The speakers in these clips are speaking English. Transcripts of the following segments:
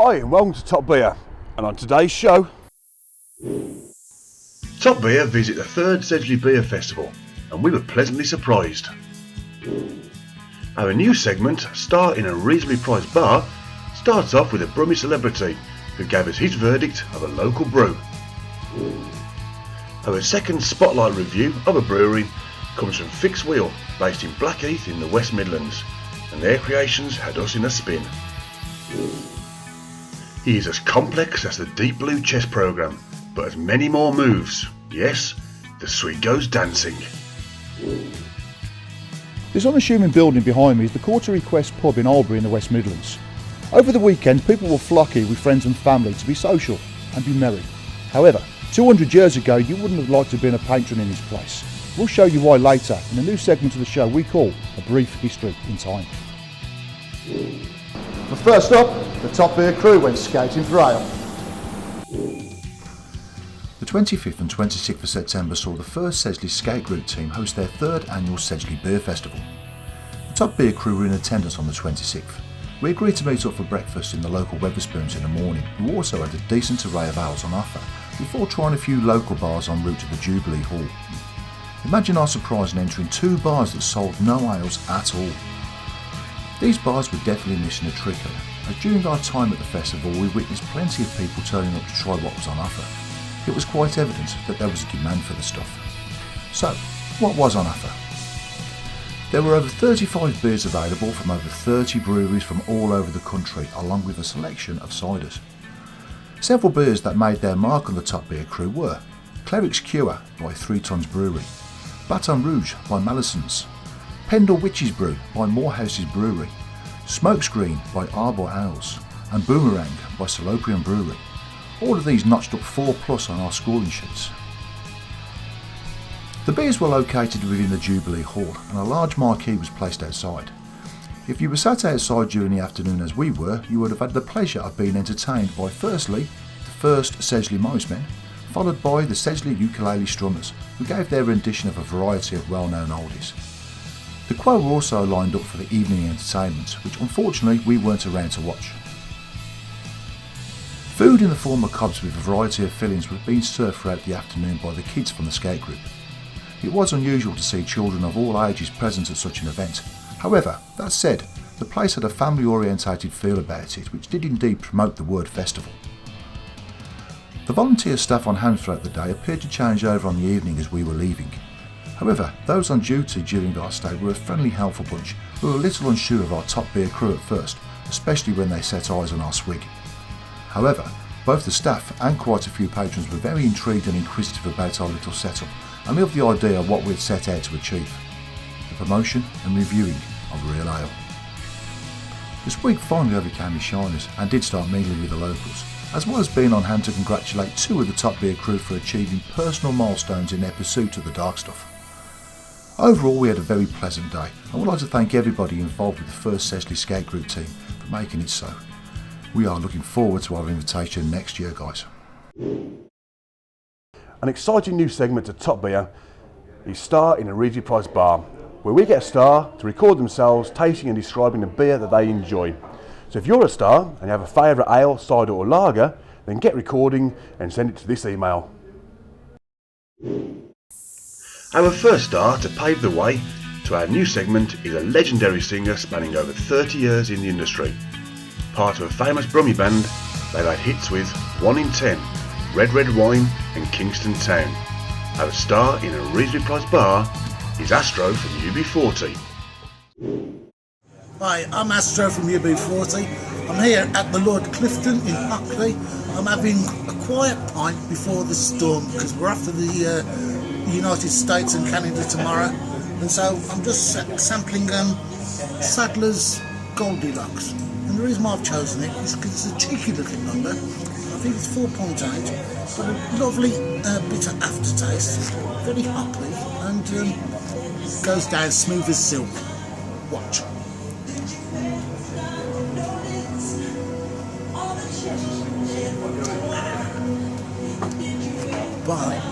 Hi and welcome to TopBeer, and on today's show, TopBeer visit the 3rd Sedgley Beer Festival, and we were pleasantly surprised. Our new segment, Star in a Reasonably Priced Bar, starts off with a Brummie celebrity who gave us his verdict of a local brew. Our second spotlight review of a brewery comes from Fixed Wheel, based in Blackheath in the West Midlands, and their creations had us in a spin. He is as complex as the Deep Blue chess programme, but has many more moves. Yes, the sweet goes dancing. This unassuming building behind me is the Quarter Quest pub in Albury in the West Midlands. Over the weekend, people were flocking with friends and family to be social and be merry. However, 200 years ago, you wouldn't have liked to have been a patron in this place. We'll show you why later in a new segment of the show we call A Brief History in Time. But first up, the TopBeer crew went skating for ale. The 25th and 26th of September saw the first Sedgley skate group team host their 3rd annual Sedgley Beer Festival. The TopBeer crew were in attendance on the 26th. We agreed to meet up for breakfast in the local Wetherspoons in the morning, who also had a decent array of ales on offer, before trying a few local bars en route to the Jubilee Hall. Imagine our surprise in entering 2 bars that sold no ales at all. These bars were definitely missing a trick, as during our time at the festival we witnessed plenty of people turning up to try what was on offer. It was quite evident that there was a demand for the stuff. So, what was on offer? There were over 35 beers available from over 30 breweries from all over the country, along with a selection of ciders. Several beers that made their mark on the TopBeer crew were Cleric's Cure by 3 Tons Brewery, Baton Rouge by Malison's, Pendle Witch's Brew by Morehouse's Brewery, Smokescreen by Arbor Ales, and Boomerang by Salopian Brewery. All of these notched up 4+ on our scoring sheets. The beers were located within the Jubilee Hall, and a large marquee was placed outside. If you were sat outside during the afternoon as we were, you would have had the pleasure of being entertained by firstly the first Sedgley Micemen, followed by the Sedgley Ukulele Strummers, who gave their rendition of a variety of well-known oldies. The Quo were also lined up for the evening entertainment, which unfortunately we weren't around to watch. Food in the form of cobs with a variety of fillings was being served throughout the afternoon by the kids from the skate group. It was unusual to see children of all ages present at such an event. However, that said, the place had a family orientated feel about it, which did indeed promote the word festival. The volunteer staff on hand throughout the day appeared to change over on the evening as we were leaving. However, those on duty during our stay were a friendly, helpful bunch who were a little unsure of our TopBeer crew at first, especially when they set eyes on our swig. However, both the staff and quite a few patrons were very intrigued and inquisitive about our little setup and loved the idea of what we had set out to achieve: the promotion and reviewing of real ale. The swig finally overcame his shyness and did start mingling with the locals, as well as being on hand to congratulate 2 of the TopBeer crew for achieving personal milestones in their pursuit of the dark stuff. Overall, we had a very pleasant day, and would like to thank everybody involved with the first Sedgley skate group team for making it so. We are looking forward to our invitation next year, guys. an exciting new segment to TopBeer is Star in a Reasonably Priced Bar, where we get a star to record themselves tasting and describing the beer that they enjoy. So if you're a star and you have a favourite ale, cider or lager, then get recording and send it to this email. Our first star to pave the way to our new segment is a legendary singer spanning over 30 years in the industry. Part of a famous Brummie band, they've had hits with 1 in 10, Red Red Wine and Kingston Town. Our star in a Reasonably Priced Bar is Astro from UB40. Hi, I'm Astro from UB40. I'm here at the Lord Clifton in Huckley. I'm having a quiet pint before the storm because we're after the United States and Canada tomorrow, and so I'm just sampling Sadler's Goldilocks. And the reason why I've chosen it is because it's a cheeky little number. I think it's 4.8, but a lovely bitter aftertaste, very hoppy, and goes down smooth as silk. Watch. Bye.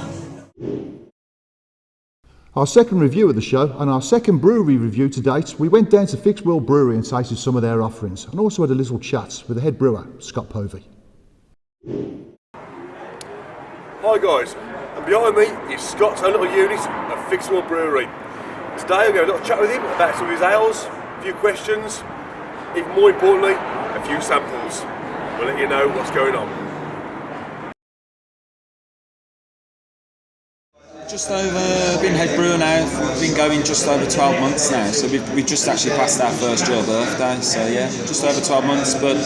Our second review of the show and our second brewery review to date, we went down to Fixed Wheel Brewery and tasted some of their offerings and also had a little chat with the head brewer, Scott Povey. Hi guys, and behind me is Scott's own little unit at Fixed Wheel Brewery. Today I'm going to have a little chat with him about some of his ales, a few questions, even more importantly, a few samples. We'll let you know what's going on. Just over, been head brewer now, been going just over 12 months now, so we've just actually passed our first year birthday, so yeah, just over 12 months, but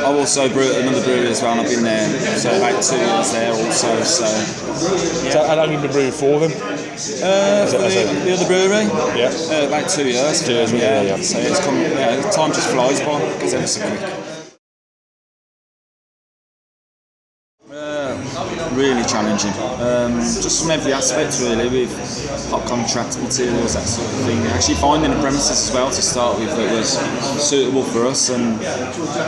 I also brew at another brewery as well, and I've been there, so about 2 years there also, so yeah. So how long have you been brewing for them? For the other brewery? Yeah. About 2 years. 2 years, yeah. So it's come, time just flies by, goes ever so quick. Really challenging. Just from every aspect really, with hot contract materials, that sort of thing. Actually finding a premises as well to start with that was suitable for us, and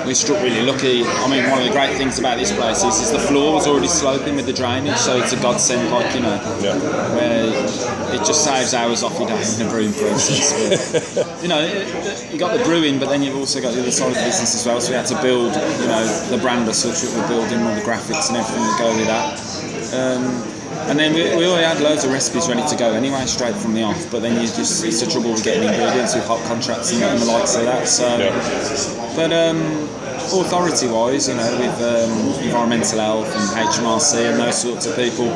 we struck really lucky. I mean, one of the great things about this place is the floor was already sloping with the drainage, so it's a godsend, where it just saves hours off your day in the brewing process. But, you got the brewing, but then you've also got the other side of the business as well, so we had to build, the brand as such that we're building, all the graphics and everything that go with that. And then we already had loads of recipes ready to go anyway, straight from the off. But then it's the trouble with getting ingredients with hot contracts and the likes of that. So, but authority-wise, with environmental health and HMRC and those sorts of people,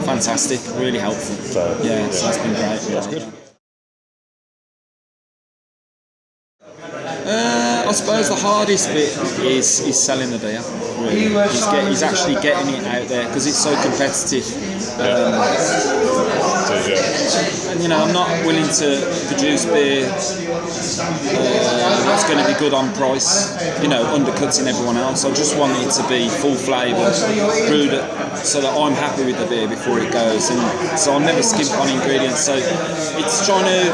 fantastic, really helpful. So that's been great. That's good. I suppose the hardest bit is selling the beer. Really. He's actually getting it out there because it's so competitive. And I'm not willing to produce beer that's going to be good on price, undercutting everyone else. I just want it to be full flavour, brewed so that I'm happy with the beer before it goes. And so I'll never skimp on ingredients. So it's trying to,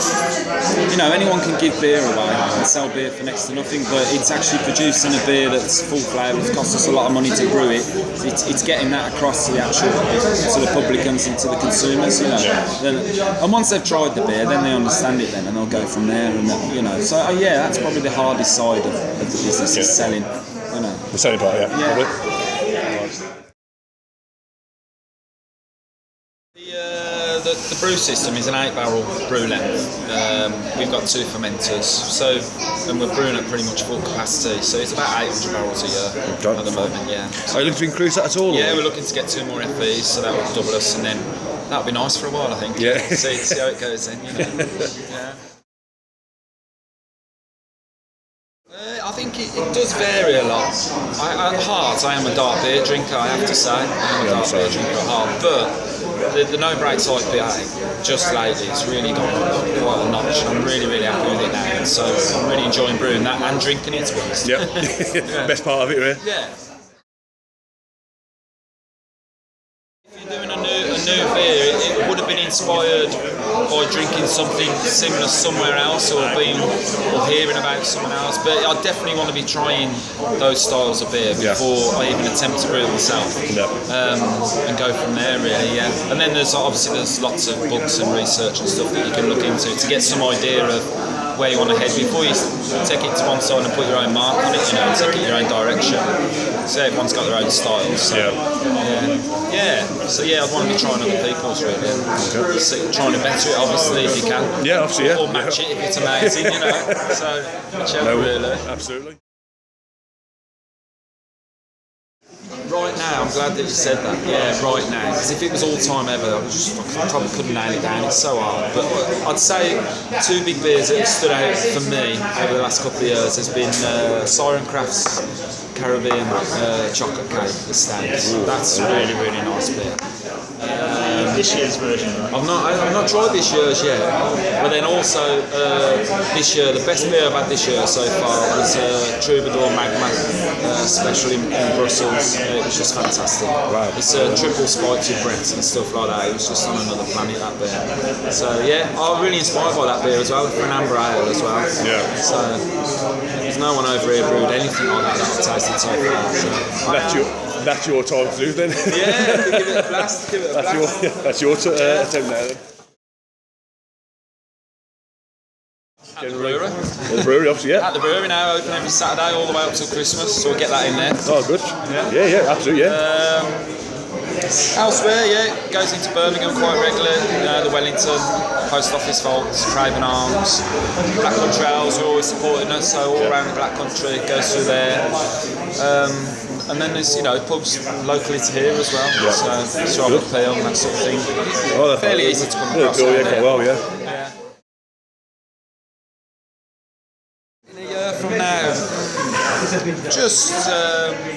anyone can give beer away and sell beer for next to nothing, but it's actually producing a beer that's full flavour. It costs us a lot of money to brew it. It's getting that across to the publicans and to the consumers. And once they've tried the beer, then they understand it, and they'll go from there. And so that's probably the hardest side of the business is selling. The selling part, probably. The brew system is an 8-barrel brew length. We've got 2 fermenters, and we're brewing at pretty much full capacity. So it's about 800 barrels a year at the moment. Yeah. Are you looking to increase that at all? Yeah, we're looking to get 2 more FEs, so that will double us, and then that'll be nice for a while, I think. Yeah. See how it goes then. Yeah. I think it does vary a lot. At heart, I am a dark beer drinker, I have to say. I am a dark beer drinker at heart. But the No Breaks IPA, just lately, it's really gone quite a notch. I'm really, really happy with it now. So I'm really enjoying brewing that and drinking it, to be honest. Yeah. Best part of it, really. Yeah. If you're doing a new beer, it would have been inspired by drinking something similar somewhere else, or hearing about someone else. But I definitely want to be trying those styles of beer before I even attempt to brew it myself, and go from there really. Yeah. And then there's lots of books and research and stuff that you can look into to get some idea of where you want to head before you take it to one side and put your own mark on it. Take it your own direction. So everyone's got their own styles. So, So I'd want to be trying other people's really. Trying to better it, obviously, if you can. Yeah, obviously, Or match it if it's amazing, So whichever, really. Absolutely. Right now, I'm glad that you said that. Yeah, right now. Because if it was all time ever, I probably couldn't nail it down. It's so hard. But I'd say 2 big beers that have stood out for me over the last couple of years has been Siren Craft's Caribbean chocolate cake, the stout. That's really, really nice beer. This year's version, right? I've not tried this year's yet, but then also this year, the best beer I've had this year so far was Troubadour Magma special in Brussels. It was just fantastic. Wow. It's triple spiked with Brett and stuff like that. It was just on another planet, that beer. So I'm really inspired by that beer as well, for an amber ale as well. Yeah. So there's no one over here brewed anything like that I've tasted so far. So. That's your time to do then. Yeah, give it a blast. That's your attempt now then. At the brewery. At the brewery, obviously, yeah. At the brewery now, open every Saturday all the way up till Christmas, so we'll get that in there. Oh, good. Yeah, absolutely, yeah. Elsewhere, it goes into Birmingham quite regularly. The Wellington, Post Office Vaults, Craven Arms, Black Country Ales are always supporting us, so all around the Black Country it goes through there. And then there's pubs locally to here as well. Yeah. So Strawberry Peel and that sort of thing. Oh, fairly easy to come across. Yeah, quite well, yeah. In a year from now, just.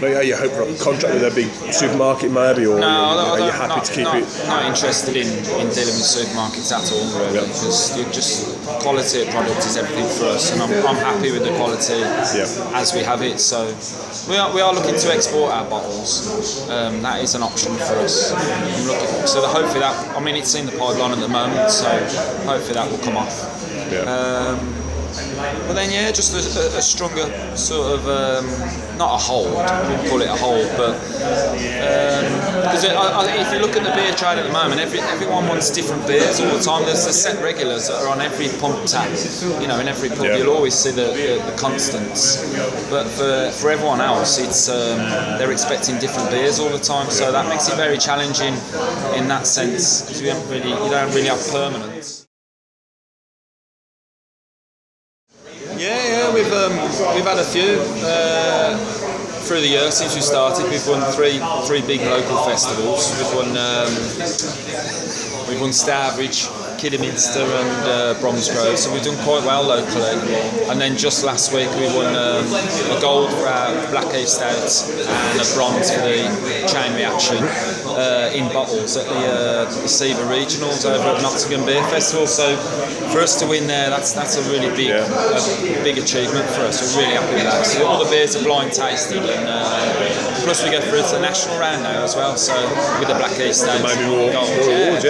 You hope for a contract with a big supermarket, maybe, or are you happy to keep it? Not interested in dealing with supermarkets at all, really. Just quality of product is everything for us, and I'm happy with the quality as we have it. So we are looking to export our bottles. That is an option for us. Hopefully that. I mean, it's in the pipeline at the moment, so hopefully that will come off. Yeah. But then, just a stronger sort of, not a hold, I wouldn't call it a hold, but because if you look at the beer trade at the moment, everyone wants different beers all the time. There's the set regulars that are on every pump tap, in every pub. You'll always see the constants. But for everyone else, it's they're expecting different beers all the time, so that makes it very challenging in that sense, because you don't really have permanence. Yeah, we've had a few through the year since we started. We've won three big local festivals. We've won Stourbridge, Kidderminster and Bromsgrove, so we've done quite well locally. And then just last week we won a gold for our Blackheath Stouts and a bronze for the Chain Reaction in bottles at the Seaver Regionals over at Nottingham Beer Festival. So for us to win there, that's a really big achievement for us. We're really happy with that. So all the beers are blind tasted, and plus we go through to the national round now as well. So with the Blackheath Stouts, maybe more awards,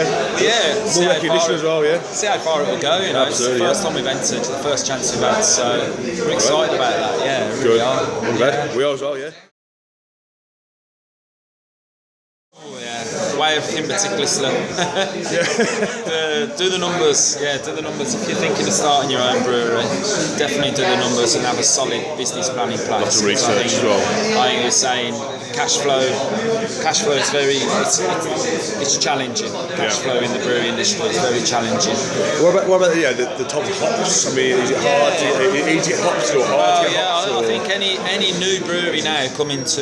more recognition as well, see how far it will go, It's the first time we've entered, the first chance we've had, so we're excited about that, we really are. I'm glad. We are as well, Way everything particularly. Do the numbers, do the numbers. If you're thinking of starting your own brewery, definitely do the numbers and have a solid business plan in place. Lots of research as well. I think you're saying cash flow is it's challenging. Cash flow in the brewery industry is very challenging. What about the top hops? I mean, is it hard to get hops or hard to get hops? I think any new brewery now coming to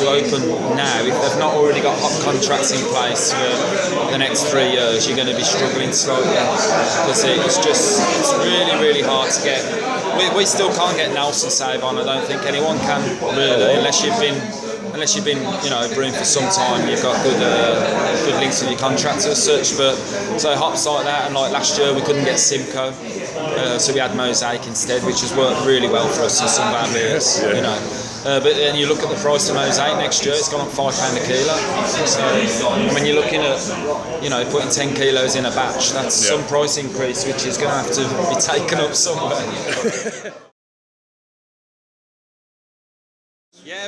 open now, if they've not already got hop contracts in place for the next 3 years, you're going to be struggling slightly, because it's really, really hard to get. We still can't get Nelson Save on. I don't think anyone can really, unless you've been brewing for some time. You've got good links with your contractor as such. But so hops like that, and like last year we couldn't get Simcoe, so we had Mosaic instead, which has worked really well for us in some of our beers. But then you look at the price of Mosaic next year, it's gone up £5 a kilo. So when you're looking at putting 10 kilos in a batch, that's some price increase, which is going to have to be taken up somewhere.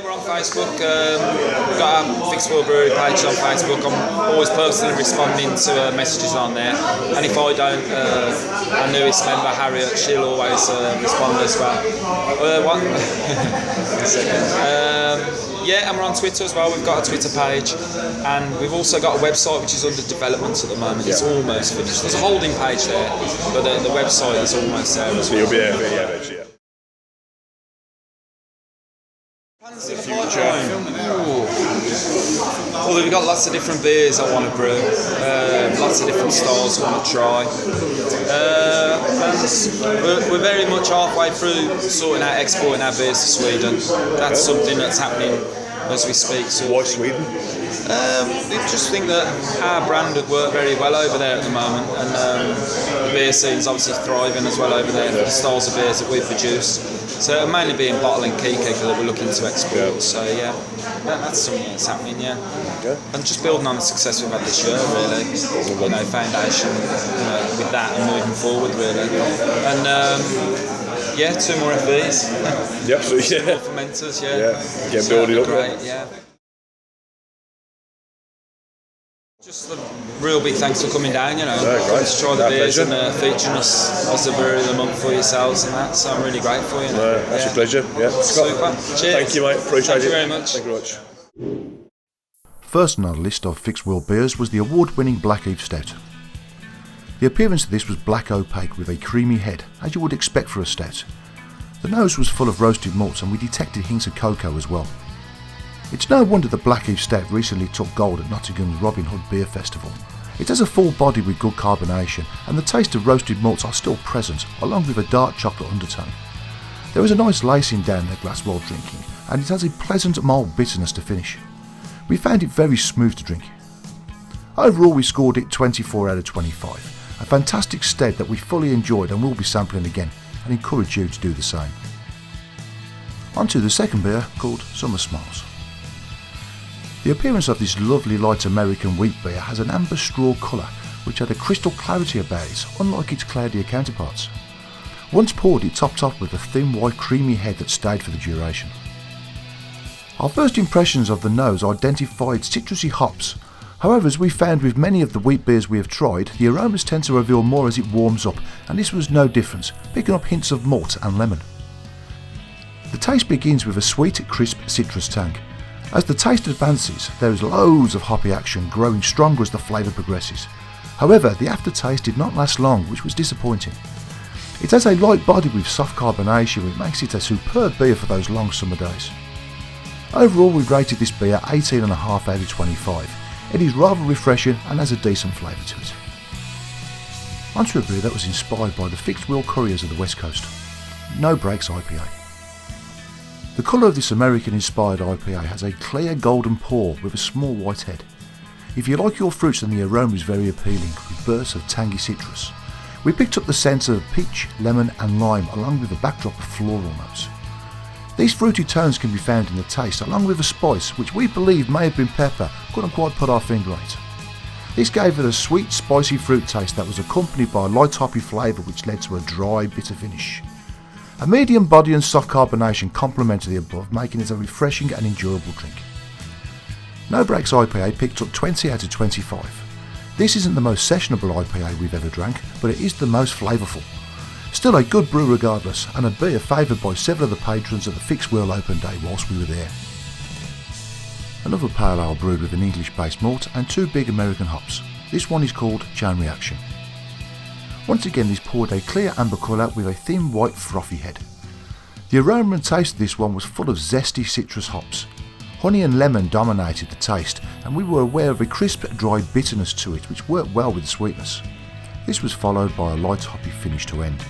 We're on Facebook. We've got our Fixed Wheel Brewery page on Facebook. I'm always personally responding to messages on there. And if I don't, our newest member, Harriet, she'll always respond as well. What? A second. And we're on Twitter as well. We've got a Twitter page. And we've also got a website which is under development at the moment. It's almost finished. There's a holding page there, but the website is almost there. So you'll be there eventually, The future. Well, we've got lots of different beers I want to brew, lots of different styles I want to try. We're very much halfway through sorting out exporting our beers to Sweden. That's something that's happening as we speak. So why Sweden? We just think that our brand would work very well over there at the moment, and the beer scene's obviously thriving as well over there for the styles of beers that we produce. So it'll mainly be in bottle and key keg that we're looking to export. So that's something that's happening. And just building on the success we've had this year, really. Foundation with that and moving forward, really. And 2 more FVs. Absolutely. 2 more fermenters. Get building up. Great. Just a real big thanks for coming down, great. Coming to try the Our beers pleasure. and featuring us as the brewery of the month for yourselves and that, so I'm really grateful. That's a pleasure. Yeah, Scott. Super. Cheers. Thank you, mate. Appreciate Thank it. you very much. Thank you very much. First on our list of fixed wheel beers was the award-winning Black Eve Stout. The appearance of this was black opaque with a creamy head, as you would expect for a stout. The nose was full of roasted malts and we detected hints of cocoa as well. It's no wonder the Black Eve Stout recently took gold at Nottingham's Robin Hood Beer Festival. It has a full body with good carbonation and the taste of roasted malts are still present, along with a dark chocolate undertone. There is a nice lacing down the glass while drinking and it has a pleasant mild bitterness to finish. We found it very smooth to drink. Overall we scored it 24 out of 25, a fantastic stout that we fully enjoyed and will be sampling again and encourage you to do the same. On to the second beer called Summer Smiles. The appearance of this lovely light American wheat beer has an amber straw colour which had a crystal clarity about it, unlike its cloudier counterparts. Once poured it topped off with a thin white creamy head that stayed for the duration. Our first impressions of the nose identified citrusy hops. However, as we found with many of the wheat beers we have tried, the aromas tend to reveal more as it warms up, and this was no different, picking up hints of malt and lemon. The taste begins with a sweet, crisp citrus tang. As the taste advances, there is loads of hoppy action, growing stronger as the flavour progresses. However, the aftertaste did not last long, which was disappointing. It has a light body with soft carbonation, which makes it a superb beer for those long summer days. Overall, we rated this beer 18.5 out of 25. It is rather refreshing and has a decent flavour to it. Onto a beer that was inspired by the fixed wheel couriers of the West Coast. No Brakes IPA. The colour of this American-inspired IPA has a clear golden pour with a small white head. If you like your fruits, then the aroma is very appealing, with bursts of tangy citrus. We picked up the scents of peach, lemon and lime, along with a backdrop of floral notes. These fruity tones can be found in the taste, along with a spice which we believe may have been pepper, couldn't quite put our finger on it. This gave it a sweet, spicy fruit taste that was accompanied by a light hoppy flavour which led to a dry, bitter finish. A medium body and soft carbonation complemented the above, making it a refreshing and enjoyable drink. No Brakes IPA picked up 20 out of 25. This isn't the most sessionable IPA we've ever drank, but it is the most flavourful. Still a good brew regardless, and a beer favoured by several of the patrons at the Fixed Wheel Open Day whilst we were there. Another pale ale brewed with an English-based malt and two big American hops. This one is called Chain Reaction. Once again, this poured a clear amber colour with a thin white frothy head. The aroma and taste of this one was full of zesty citrus hops. Honey and lemon dominated the taste, and we were aware of a crisp, dry bitterness to it which worked well with the sweetness. This was followed by a light hoppy finish to end.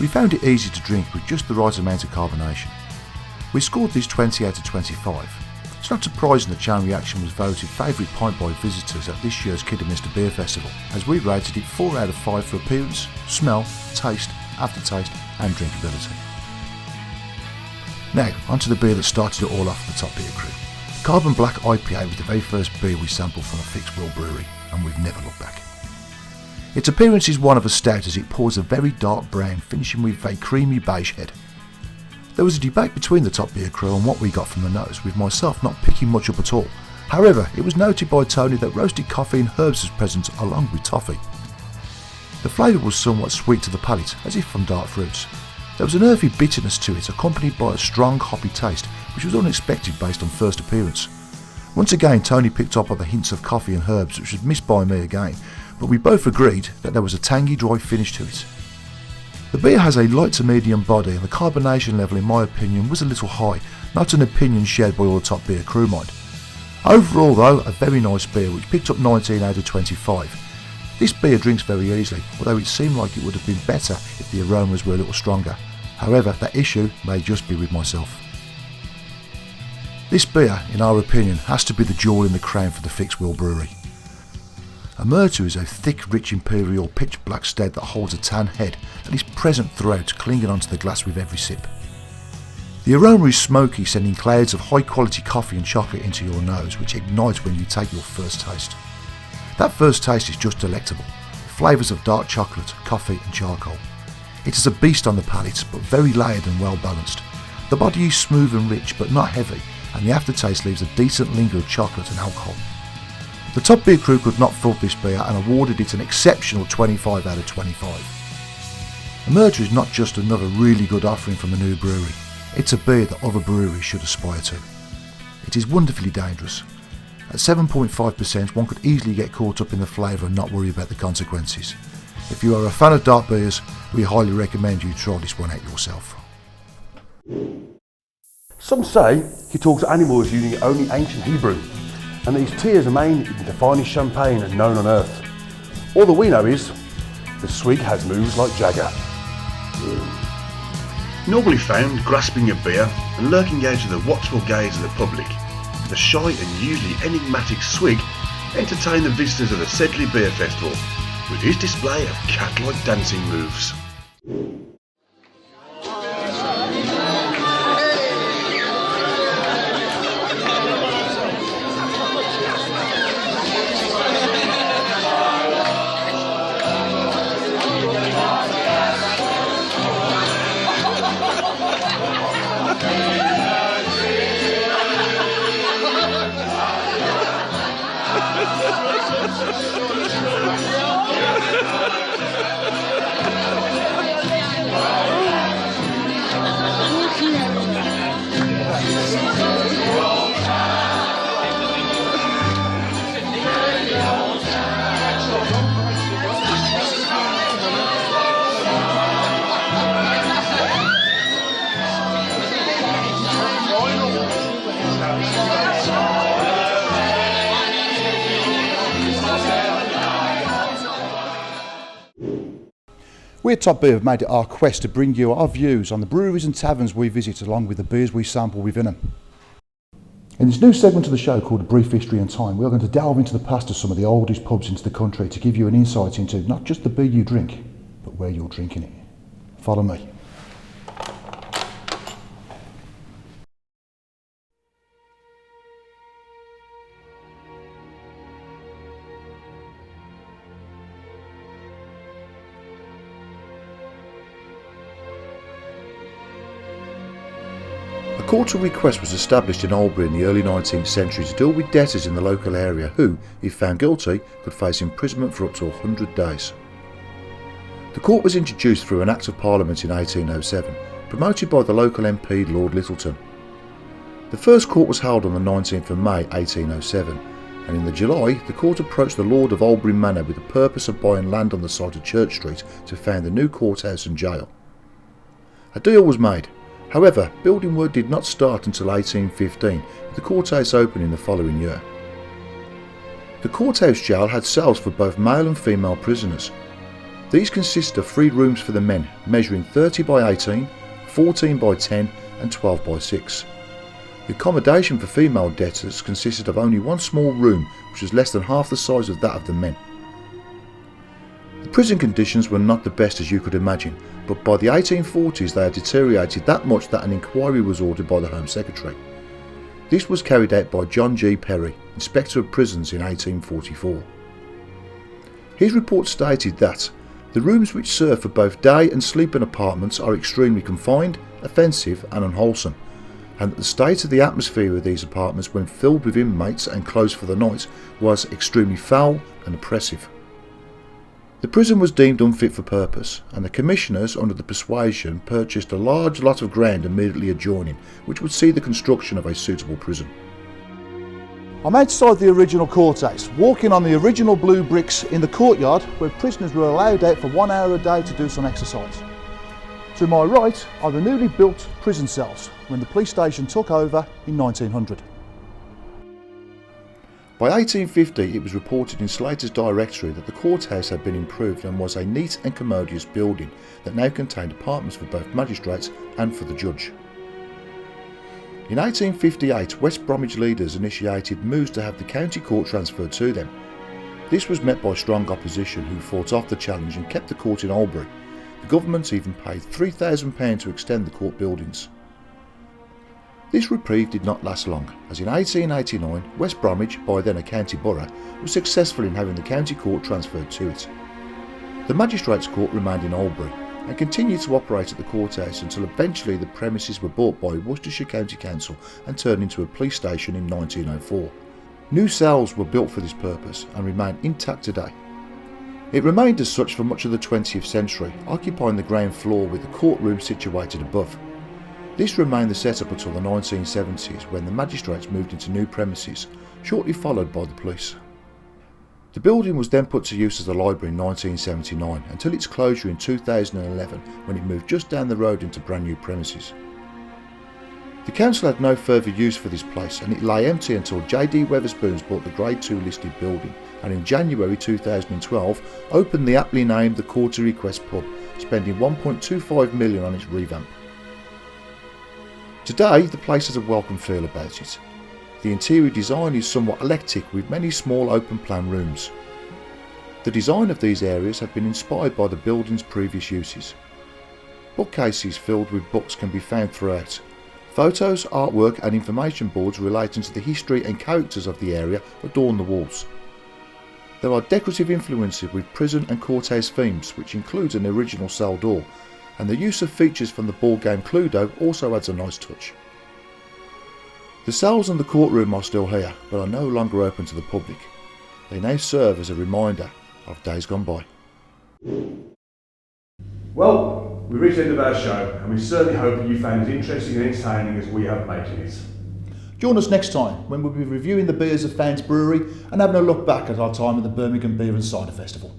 We found it easy to drink with just the right amount of carbonation. We scored this 20 out of 25. It's not surprising that Chain Reaction was voted favourite pint by visitors at this year's Kidderminster Beer Festival, as we rated it 4 out of 5 for appearance, smell, taste, aftertaste and drinkability. Now, onto the beer that started it all off for the TopBeer crew. Carbon Black IPA was the very first beer we sampled from a fixed wheel brewery, and we've never looked back. Its appearance is one of a stout as it pours a very dark brown, finishing with a creamy beige head. There was a debate between the TopBeer crew on what we got from the nose, with myself not picking much up at all. However, it was noted by Tony that roasted coffee and herbs was present along with toffee. The flavour was somewhat sweet to the palate, as if from dark fruits. There was an earthy bitterness to it, accompanied by a strong hoppy taste, which was unexpected based on first appearance. Once again, Tony picked up on the hints of coffee and herbs, which was missed by me again, but we both agreed that there was a tangy, dry finish to it. The beer has a light to medium body, and the carbonation level in my opinion was a little high, not an opinion shared by all the TopBeer crew mind. Overall though, a very nice beer which picked up 19 out of 25. This beer drinks very easily, although it seemed like it would have been better if the aromas were a little stronger. However, that issue may just be with myself. This beer, in our opinion, has to be the jewel in the crown for the Fixed Wheel Brewery. Amertu is a thick, rich imperial pitch black stout that holds a tan head that is present throughout, clinging onto the glass with every sip. The aroma is smoky, sending clouds of high quality coffee and chocolate into your nose, which ignites when you take your first taste. That first taste is just delectable, flavours of dark chocolate, coffee and charcoal. It is a beast on the palate, but very layered and well balanced. The body is smooth and rich, but not heavy, and the aftertaste leaves a decent linger of chocolate and alcohol. The TopBeer crew could not fault this beer and awarded it an exceptional 25 out of 25. A merger is not just another really good offering from a new brewery, it's a beer that other breweries should aspire to. It is wonderfully dangerous. At 7.5% one could easily get caught up in the flavour and not worry about the consequences. If you are a fan of dark beers, we highly recommend you try this one out yourself. Some say he talks to animals using only ancient Hebrew, and that his tears are made in the finest champagne known on earth. All that we know is, the swig has moves like Jagger. Normally found grasping a beer and lurking out of the watchful gaze of the public, the shy and usually enigmatic Swig entertained the visitors of the Sedgley Beer Festival with his display of cat-like dancing moves. We at TopBeer have made it our quest to bring you our views on the breweries and taverns we visit along with the beers we sample within them. In this new segment of the show called A Brief History and Time, we are going to delve into the past of some of the oldest pubs into the country to give you an insight into not just the beer you drink, but where you're drinking it. Follow me. A court of request was established in Albury in the early 19th century to deal with debtors in the local area who, if found guilty, could face imprisonment for up to 100 days. The court was introduced through an Act of Parliament in 1807, promoted by the local MP Lord Littleton. The first court was held on the 19th of May 1807, and in the July the court approached the Lord of Albury Manor with the purpose of buying land on the site of Church Street to found the new courthouse and jail. A deal was made. However, building work did not start until 1815, with the courthouse opening the following year. The courthouse jail had cells for both male and female prisoners. These consist of 3 rooms for the men, measuring 30 by 18, 14 by 10 and 12 by 6. The accommodation for female debtors consisted of only one small room, which was less than half the size of that of the men. The prison conditions were not the best as you could imagine, but by the 1840s they had deteriorated that much that an inquiry was ordered by the Home Secretary. This was carried out by John G. Perry, Inspector of Prisons, in 1844. His report stated that the rooms which serve for both day and sleeping apartments are extremely confined, offensive and unwholesome, and that the state of the atmosphere of these apartments when filled with inmates and closed for the night was extremely foul and oppressive. The prison was deemed unfit for purpose, and the commissioners, under the persuasion, purchased a large lot of ground immediately adjoining, which would see the construction of a suitable prison. I'm outside the original courthouse, walking on the original blue bricks in the courtyard where prisoners were allowed out for 1 hour a day to do some exercise. To my right are the newly built prison cells when the police station took over in 1900. By 1850 it was reported in Slater's directory that the courthouse had been improved and was a neat and commodious building that now contained apartments for both magistrates and for the judge. In 1858 West Bromwich leaders initiated moves to have the county court transferred to them. This was met by strong opposition who fought off the challenge and kept the court in Albury. The government even paid £3,000 to extend the court buildings. This reprieve did not last long, as in 1889 West Bromwich, by then a county borough, was successful in having the county court transferred to it. The magistrates' court remained in Albury and continued to operate at the courthouse until eventually the premises were bought by Worcestershire County Council and turned into a police station in 1904. New cells were built for this purpose and remain intact today. It remained as such for much of the 20th century, occupying the ground floor with the courtroom situated above. This remained the setup until the 1970s, when the magistrates moved into new premises, shortly followed by the police. The building was then put to use as a library in 1979 until its closure in 2011, when it moved just down the road into brand new premises. The council had no further use for this place and it lay empty until J.D. Wetherspoons bought the Grade 2 listed building and in January 2012 opened the aptly named the Call to Request pub, spending $1.25 million on its revamp. Today the place has a welcome feel about it. The interior design is somewhat eclectic with many small open plan rooms. The design of these areas have been inspired by the building's previous uses. Bookcases filled with books can be found throughout. Photos, artwork and information boards relating to the history and characters of the area adorn the walls. There are decorative influences with prison and courthouse themes, which includes an original cell door, and the use of features from the board game Cluedo also adds a nice touch. The cells and the courtroom are still here, but are no longer open to the public. They now serve as a reminder of days gone by. Well, we've reached the end of our show, and we certainly hope that you found it interesting and entertaining as we have making it. Join us next time when we'll be reviewing the beers of Founds Brewery and having a look back at our time at the Birmingham Beer and Cider Festival.